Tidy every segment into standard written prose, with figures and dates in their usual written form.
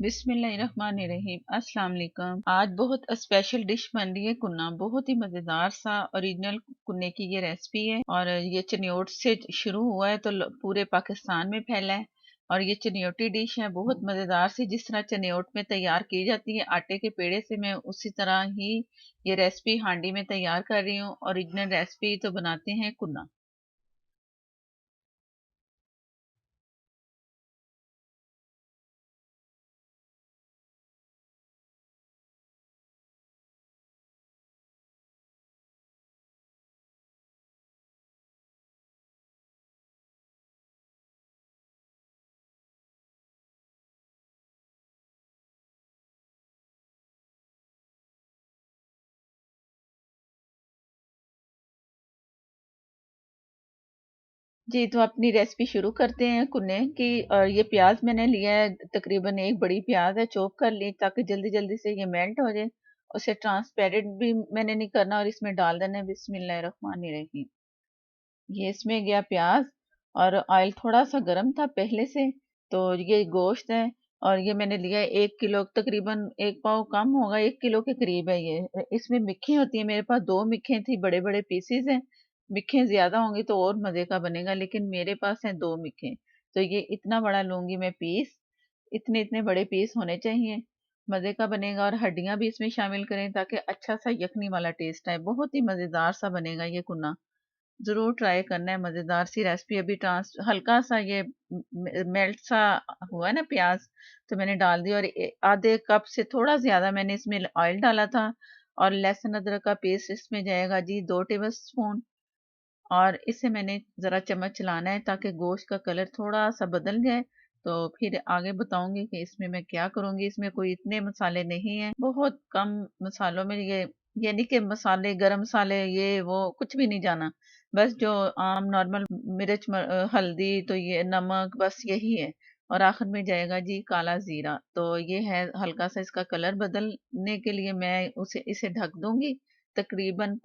बिस्मिल्लाहिर्रहमानिर्रहीम। अस्सलाम वालेकुम। आज बहुत स्पेशल डिश बन रही है कुन्ना। बहुत ही मज़ेदार सा ओरिजिनल कुन्ने की ये रेसिपी है और ये चनियोट से शुरू हुआ है तो पूरे पाकिस्तान में फैला है। और ये चनियोटी डिश है बहुत मज़ेदार सी, जिस तरह चनियोट में तैयार की जाती है आटे के पेड़े से, मैं उसी तरह ही ये रेसिपी हांडी में तैयार कर रही हूँ। ओरिजिनल रेसिपी तो बनाते हैं कुन्ना। जी, तो अपनी रेसिपी शुरू करते हैं कुन्ने की। और ये प्याज मैंने लिया है, तकरीबन एक बड़ी प्याज है, चॉप कर ली ताकि जल्दी जल्दी से ये मेल्ट हो जाए। उसे ट्रांसपेरेंट भी मैंने नहीं करना और इसमें डाल देना है। बिस्मिल्लाहिर्रहमानिर्रहीम। ये इसमें गया प्याज और ऑयल थोड़ा सा गर्म था पहले से। तो ये गोश्त है और ये मैंने लिया है 1 किलो, तकरीबन एक पाव कम होगा, 1 किलो के करीब है ये। इसमें मिक्खी होती है, मेरे पास दो मिक्खें थी, बड़े बड़े पीसीज हैं। मिक्खें ज्यादा होंगी तो और मजे का बनेगा, लेकिन मेरे पास है दो मिक्खें। तो ये इतना बड़ा लूंगी मैं पीस। इतने इतने बड़े पीस होने चाहिए, मजे का बनेगा। और हड्डियां भी इसमें शामिल करें ताकि अच्छा सा यखनी वाला टेस्ट आए। बहुत ही मजेदार सा बनेगा ये कुना। ज़रूर ट्राई करना है, मज़ेदार सी रेसिपी। अभी ट्रांस हल्का सा ये मेल्ट सा हुआ है ना प्याज, तो मैंने डाल दिया। और आधे कप से थोड़ा ज़्यादा मैंने इसमें ऑयल डाला था। और लहसुन अदरक का पेस्ट इसमें जाएगा जी 2 टेबल स्पून। और इसे मैंने ज़रा चम्मच चलाना है ताकि गोश्त का कलर थोड़ा सा बदल जाए। तो फिर आगे बताऊंगी कि इसमें मैं क्या करूंगी। इसमें कोई इतने मसाले नहीं हैं, बहुत कम मसालों में ये, यानी कि मसाले, गरम मसाले, ये वो कुछ भी नहीं जाना। बस जो आम नॉर्मल मिर्च, हल्दी, तो ये नमक, बस यही है। और आखिर में जाएगा जी काला जीरा। तो ये है हल्का सा इसका कलर बदलने के लिए मैं उसे इसे ढक दूंगी। तकरीबन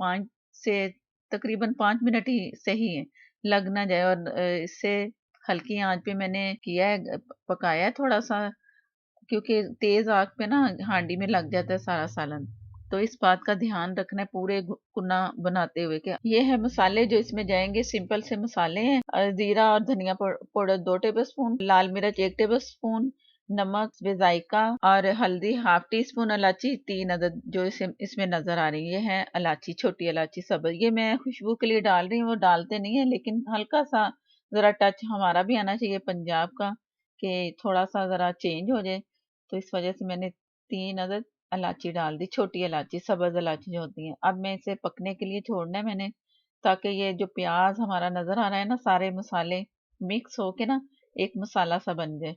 5 मिनट ही सही है, लग ना जाए। और इससे हल्की आंच पे मैंने किया है, पकाया है थोड़ा सा, क्योंकि तेज आग पे ना हांडी में लग जाता है सारा सालन। तो इस बात का ध्यान रखना है पूरे कुना बनाते हुए। क्या ये है मसाले जो इसमें जाएंगे, सिंपल से मसाले हैं। जीरा और धनिया पाउडर 2 टेबल स्पून, लाल मिर्च 1 टेबल स्पून, नमक बेजायका, और हल्दी हाफ टी स्पून, इलायची 3 अदद जो इसे इसमें नजर आ रही है इलायची, छोटी इलायची सब। ये मैं खुशबू के लिए डाल रही हूँ, वो डालते नहीं है, लेकिन हल्का सा जरा टच हमारा भी आना चाहिए पंजाब का, कि थोड़ा सा जरा चेंज हो जाए। तो इस वजह से मैंने 3 अदद इलायची डाल दी, छोटी इलायची, सब्ज इलायची जो होती है। अब मैं इसे पकने के लिए छोड़ना है मैंने, ताकि ये जो प्याज हमारा नजर आ रहा है ना, सारे मसाले मिक्स होके ना एक मसाला सा बन जाए।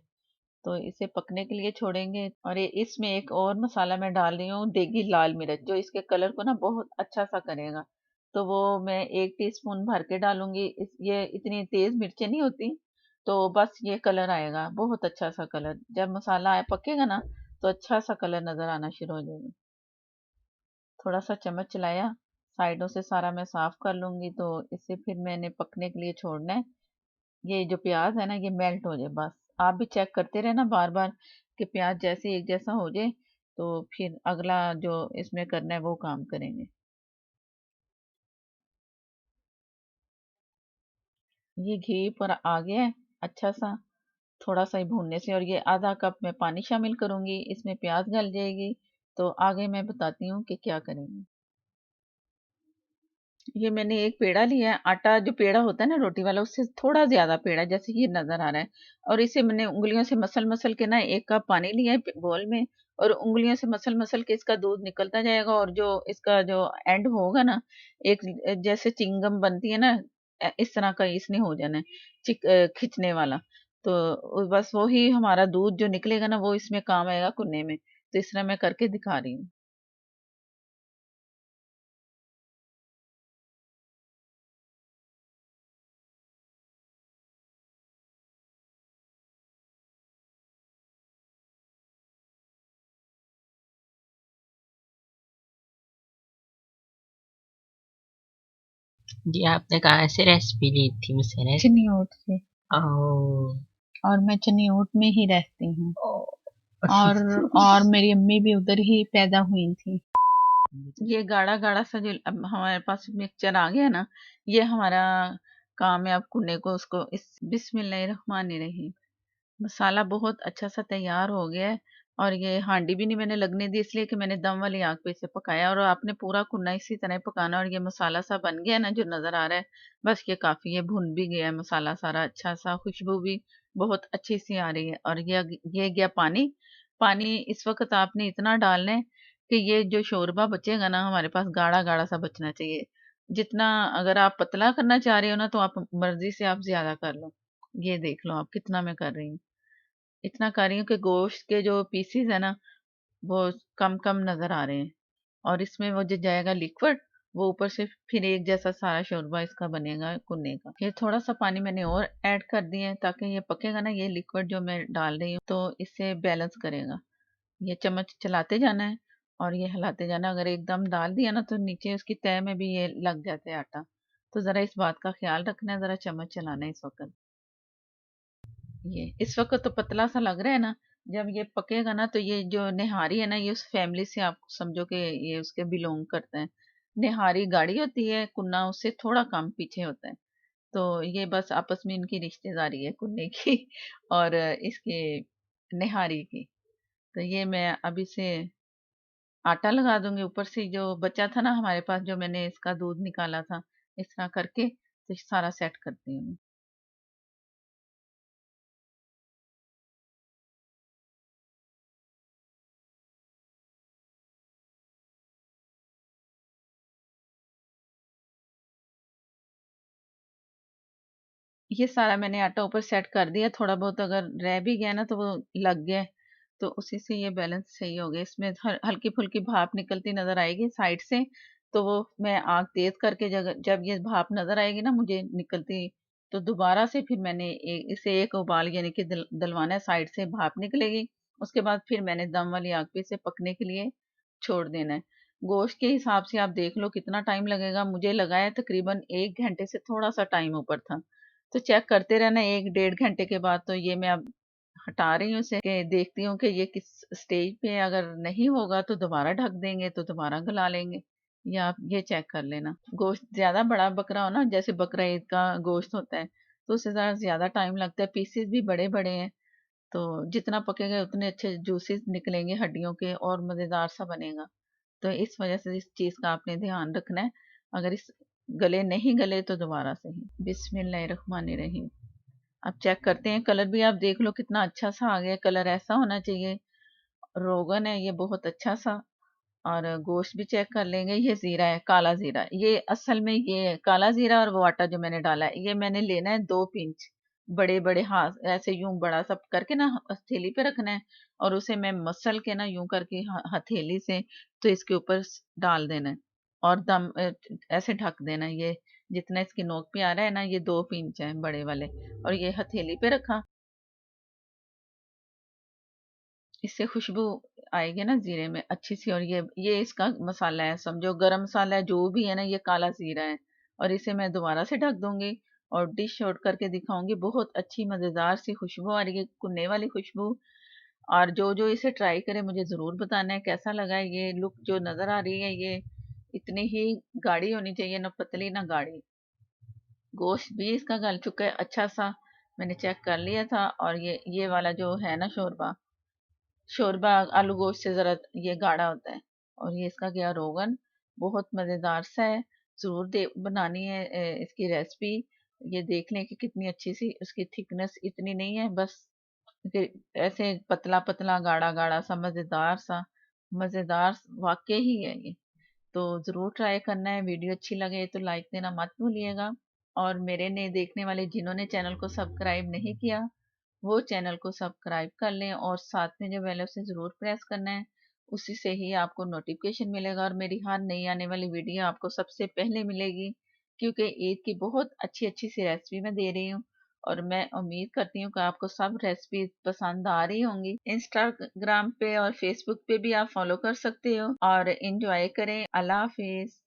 तो इसे पकने के लिए छोड़ेंगे। और ये इसमें एक और मसाला मैं डाल रही हूँ, देगी लाल मिर्च, जो इसके कलर को ना बहुत अच्छा सा करेगा। तो वो मैं 1 टीस्पून भर के डालूंगी। ये इतनी तेज मिर्चें नहीं होती, तो बस ये कलर आएगा, बहुत अच्छा सा कलर। जब मसाला पकेगा ना तो अच्छा सा कलर नजर आना शुरू हो जाएगा। थोड़ा सा चम्मच चलाया, साइडों से सारा मैं साफ कर लूंगी। तो इसे फिर मैंने पकने के लिए छोड़ना है। ये जो प्याज है ना ये मेल्ट हो जाए बस। आप भी चेक करते रहना बार बार कि प्याज जैसे एक जैसा हो जाए, तो फिर अगला जो इसमें करना है वो काम करेंगे। ये घी पर आ गया है अच्छा सा, थोड़ा सा ही भूनने से। और ये आधा कप में पानी शामिल करूंगी, इसमें प्याज गल जाएगी। तो आगे मैं बताती हूँ कि क्या करेंगे। ये मैंने एक पेड़ा लिया है, आटा जो पेड़ा होता है ना रोटी वाला, उससे थोड़ा ज्यादा पेड़ा, जैसे ये नजर आ रहा है। और इसे मैंने उंगलियों से मसल मसल के ना 1 कप पानी लिया है बोल में। और उंगलियों से मसल मसल के इसका दूध निकलता जाएगा। और जो इसका जो एंड होगा ना, एक जैसे चिंगम बनती है ना, इस तरह का इसने हो जाना है, खिंचने वाला। तो बस वो ही हमारा दूध जो निकलेगा ना, वो इसमें काम आएगा कुन्ने में। तो इस तरह मैं करके दिखा रही हूँ। जी, आपने कहाँ से रेसिपी ली थी मुझसे चनियोट से। ओह! और मैं चनियोट में ही रहती हूँ। और और मेरी अम्मी भी उधर ही पैदा हुई थी। ये गाढ़ा गाढ़ा सा जो अब हमारे पास मिक्सचर आ गया ना, ये हमारा काम है अब कुन्ने को उसको इस बिस्मिल्लाहिर्रहमानिर्रहीम। मसाला बहुत अच्छा सा तैयार हो गया है। और ये हांडी भी नहीं मैंने लगने दी, इसलिए कि मैंने दम वाली आग पे इसे पकाया, और आपने पूरा कुन्ना इसी तरह पकाना। और ये मसाला सा बन गया ना जो नजर आ रहा है, बस ये काफी है, भुन भी गया है मसाला सारा अच्छा सा, खुशबू भी बहुत अच्छी सी आ रही है। और ये गया पानी। पानी इस वक्त आपने इतना डालना है कि ये जो शोरबा बचेगा ना हमारे पास गाढ़ा गाढ़ा सा बचना चाहिए। जितना, अगर आप पतला करना चाह रहे हो ना तो आप मर्जी से आप ज्यादा कर लो। ये देख लो आप कितना मैं कर रही हूँ। इतना कर रही हूँ कि गोश्त के जो पीसीज है ना वो कम कम नजर आ रहे हैं। और इसमें वो जो जाएगा लिक्विड, वो ऊपर से फिर एक जैसा सारा शोरबा इसका बनेगा कुन्ने का। ये थोड़ा सा पानी मैंने और ऐड कर दिया है ताकि ये पकेगा ना, ये लिक्विड जो मैं डाल रही हूँ तो इससे बैलेंस करेगा। ये चम्मच चलाते जाना है और ये हिलाते जाना। अगर एकदम डाल दिया ना तो नीचे उसकी तह में भी ये लग जाता है आटा। तो जरा इस बात का ख्याल रखना है, जरा चम्मच चलाना है इस वक्त। ये इस वक्त तो पतला सा लग रहा है ना, जब ये पकेगा ना तो ये जो निहारी है ना, ये उस फैमिली से आप समझो कि ये उसके बिलोंग करते हैं। निहारी गाढ़ी होती है, कुन्ना उससे थोड़ा कम पीछे होता है। तो ये बस आपस में इनकी रिश्तेदारी है कुन्ने की और इसके निहारी की। तो ये मैं अब इसे आटा लगा दूंगी ऊपर से, जो बचा था ना हमारे पास जो मैंने इसका दूध निकाला था, इस तरह करके तो सारा सेट करती हूँ। ये सारा मैंने आटा ऊपर सेट कर दिया। थोड़ा बहुत अगर रह भी गया ना तो वो लग गया, तो उसी से ये बैलेंस सही हो गया। इसमें हल्की फुल्की भाप निकलती नजर आएगी साइड से, तो वो मैं आग तेज करके जब जब ये भाप नजर आएगी ना मुझे निकलती, तो दोबारा से फिर मैंने इसे एक उबाल यानी कि दलवाना है, साइड से भाप निकलेगी। उसके बाद फिर मैंने दम वाली आग पे इसे पकने के लिए छोड़ देना है। गोश्त के हिसाब से आप देख लो कितना टाइम लगेगा। मुझे लगाया तकरीबन 1 घंटे से थोड़ा सा टाइम ऊपर था। तो चेक करते रहना 1 डेढ़ घंटे के बाद। तो ये मैं अब हटा रही हूँ इसे, कि देखती हूँ कि ये किस स्टेज पे है। अगर नहीं होगा तो दोबारा ढक देंगे, तो दोबारा गला लेंगे। या आप ये चेक कर लेना। गोश्त ज्यादा बड़ा बकरा हो ना, जैसे बकरा ईद का गोश्त होता है, तो उससे ज्यादा टाइम लगता है। पीसेस भी बड़े बड़े हैं, तो जितना पकेगा उतने अच्छे जूसेस निकलेंगे हड्डियों के, और मजेदार सा बनेगा। तो इस वजह से इस चीज का आपने ध्यान रखना है। अगर इस गले नहीं गले तो दोबारा से ही। बिस्मिल्लाहिर्रहमानिर्रहीम। अब चेक करते हैं, कलर भी आप देख लो कितना अच्छा सा आ गया। कलर ऐसा होना चाहिए। रोगन है ये बहुत अच्छा सा। और गोश्त भी चेक कर लेंगे। ये जीरा है, काला जीरा। ये असल में ये है काला जीरा। और वो आटा जो मैंने डाला है, ये मैंने लेना है 2 पिंच, बड़े बड़े हाथ ऐसे यूं बड़ा सब करके ना हथेली पे रखना है। और उसे मैं मसल के ना यूं करके हथेली से तो इसके ऊपर डाल देना है। और दम ऐसे ढक देना है। ये जितना इसकी नोक पे आ रहा है ना, ये 2 पिंच है बड़े वाले। और ये हथेली पे रखा। इससे खुशबू आएगी ना जीरे में अच्छी सी। और ये इसका मसाला है, समझो गरम मसाला है जो भी है ना, ये काला जीरा है। और इसे मैं दोबारा से ढक दूंगी और डिश आउट करके दिखाऊंगी। बहुत अच्छी मजेदार सी खुशबू आ रही है, कुन्ने वाली खुशबू। और जो जो इसे ट्राई करे मुझे जरूर बताना है कैसा लगा है। ये लुक जो नजर आ रही है, ये इतनी ही गाढ़ी होनी चाहिए, ना पतली ना गाढ़ी। गोश्त भी इसका गल चुका है अच्छा सा, मैंने चेक कर लिया था। और ये वाला जो है ना शोरबा, शोरबा आलू गोश्त से जरा ये गाढ़ा होता है। और ये इसका क्या रोगन, बहुत मजेदार सा है। जरूर दे बनानी है इसकी रेसिपी। ये देख लें कि कितनी अच्छी सी उसकी थिकनेस, इतनी नहीं है बस कि ऐसे पतला पतला गाढ़ा गाढ़ा सा, मजेदार सा। मजेदार वाकई ही है ये। तो जरूर ट्राई करना है। वीडियो अच्छी लगे तो लाइक देना मत भूलिएगा। और मेरे नए देखने वाले जिन्होंने चैनल को सब्सक्राइब नहीं किया, वो चैनल को सब्सक्राइब कर लें। और साथ में जो बेल है उसे ज़रूर प्रेस करना है। उसी से ही आपको नोटिफिकेशन मिलेगा और मेरी हर नई आने वाली वीडियो आपको सबसे पहले मिलेगी। क्योंकि ईद की बहुत अच्छी अच्छी सी रेसिपी मैं दे रही हूँ। और मैं उम्मीद करती हूँ कि आपको सब रेसिपी पसंद आ रही होंगी। इंस्टाग्राम पे और फेसबुक पे भी आप फॉलो कर सकते हो। और इंजॉय करें। अल्लाह हाफिज।